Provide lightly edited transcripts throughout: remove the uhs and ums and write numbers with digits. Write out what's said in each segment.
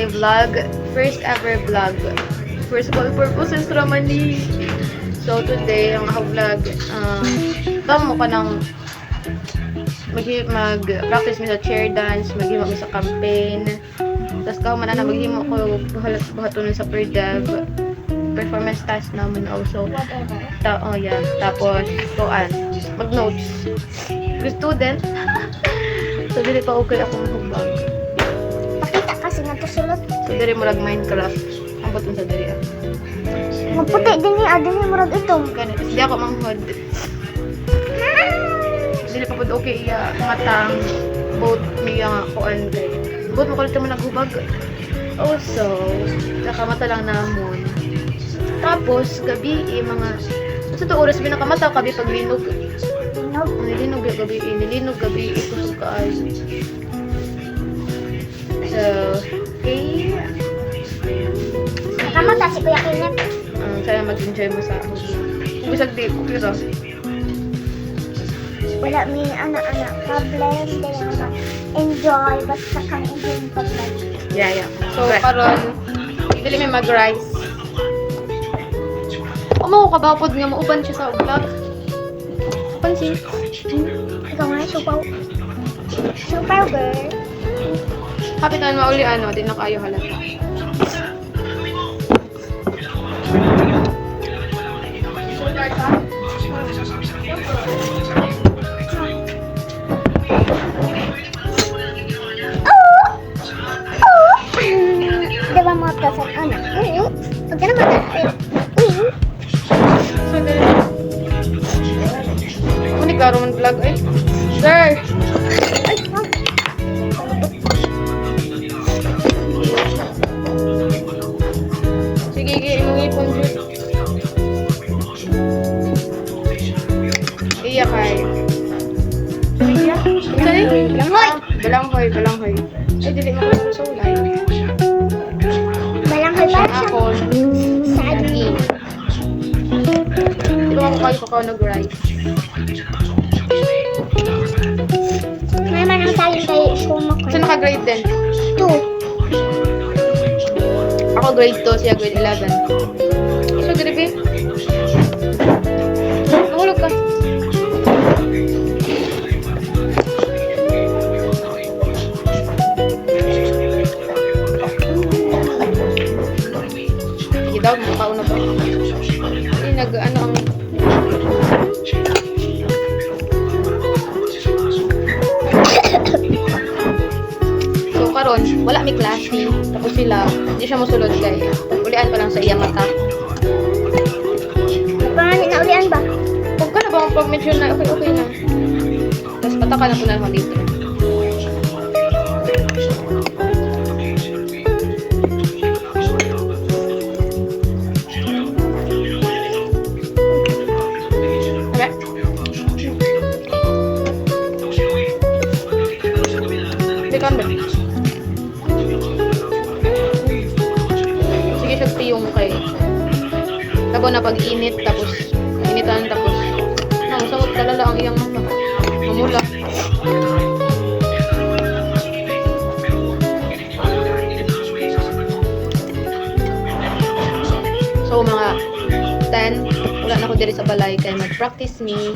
my vlog. First ever vlog. First all purposes raman ni. So today, ang ako vlog, tamo ka ng mag-practice mi sa chair dance, maghimo mi sa campaign. Tapos kao man na maghimo ko buhaton sa pre-dev performance task naman also. Yeah. Tapos kuan, mag-notes. Good student. So dili pa okay akong hubag. Pakita kasi nga to sulot. So diri murag Minecraft. Ang button sa diri. Maputi din ni adin ni murag ito. Ganit. Di ako manghod. Dili pa pud okay iya matang boat niya nga kuan kay. Boat mo kulit mo naghubag. Also, nakamata lang namon. Tapos gabi mga sa to oras binakamata kabi paglinog. Nilinog gabi kusog kaay. So, okay. Nakamata si Kuya Kenneth. Sana mag-enjoy mo sa ako. Kung bisag di, okay ra. Wala mi anak-anak problem din nga enjoy basta kang enjoy yung problem. Yeah. So, karon dili may mag-rice. Umaw ka ba pod nga mauban siya sa vlog? Pansin. Ikaw nga supaw. Supaw girl. Kapitan mauli di na kayo halata. Diba mga kasal anak? Huwag ka na mag-aayos. So, dili. Unik klaro man vlog eh. Sir! Sige, imong ipon dyan. Iya kay. Iya? Sorry? Balanghoy. Balanghoy. Ay, dili mo ko sa ulay. Balanghoy ba siya? Ako, Sagi. di ba ako kayo nag-rice? Naman ang talent kay Sumak. So, naka-grade din? 2. Ako grade 2, siya grade 11. So, dili nahulog ka. Sige daw, makauna pa. Ay, nag-ano ang... So, karon wala may klase. Tapos sila, hindi siya musulod kay. Ulian pa lang sa iyang mata. Paano naulian ba? Huwag ka na ba pag-mention na okay na. Tapos pataka na po na naman dito. Okay. Bikan ba? Sige siya tiyong kay. Tabo na pag-init tapos initan tapos samot kalala ang iyang mata. Mamula. So mga 10, wala na ako diri sa balay kay mag-practice ni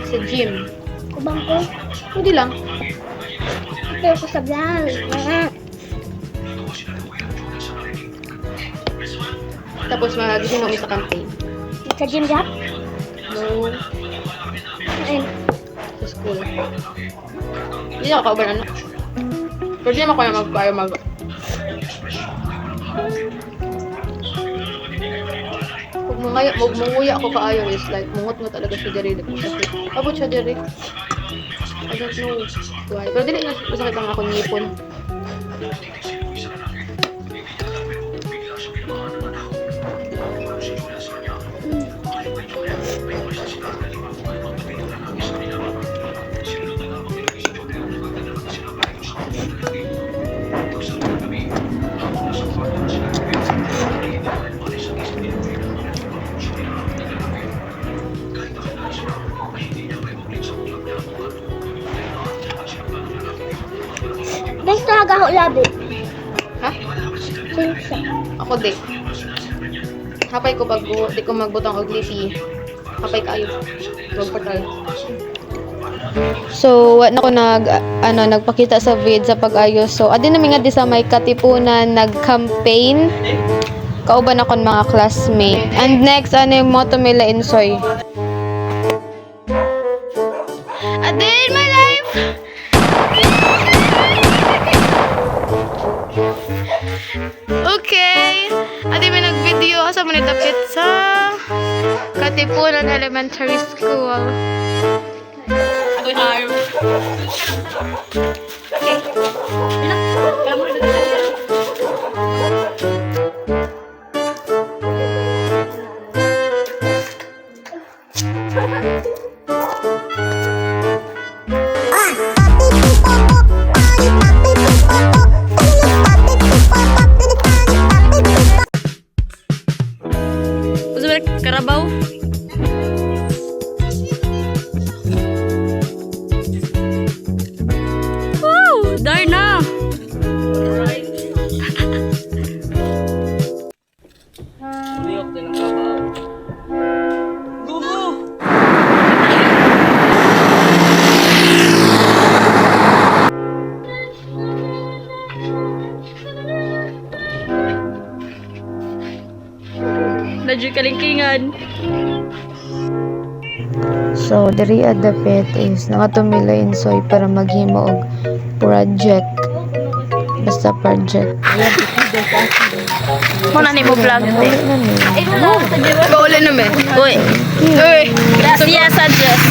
sa gym. Kubang ko. Pwede lang. Pero ko sa vlog. Tapos mag-gising sa campaign. Sa gym job? No, Ayun. sa school. Hindi ako kauban ano. Pero di naman kaya mag... Huwag manguya ako kaayo is like, mungot mo talaga siya diri. Abot siya diri. I don't know why. Pero dili na masakit ang ako ngipon. Gusto siya. Ako di. Hapay ko pag di ko magbutang og lipi. Hapay kayo. Wag pa tayo. So, na ko nagpakita sa vid sa pag-ayos. So, adi na nga di sa may katipunan nag-campaign. Kauban akong mga classmate. And next, yung motto nila Insoy. A day in my life! Okay. Adi may nag-video sa manitapit sa Katipunan Elementary School. Karabaw? Woo! Darna! Liyok din ang kabaw. Gugu! Nadyo kalingkingan. So, diri adapit is nakatumila Insoy para maghimo og project. Basta project. Muna ni mo vlog. Wala na ni. Pauli naman. Uy. Uy. Gracias a Diyos.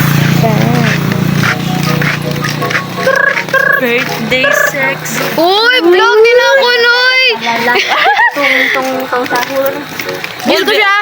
Birthday sex. Uy, vlog din ako, Noy! Tung sahur. Gusto siya?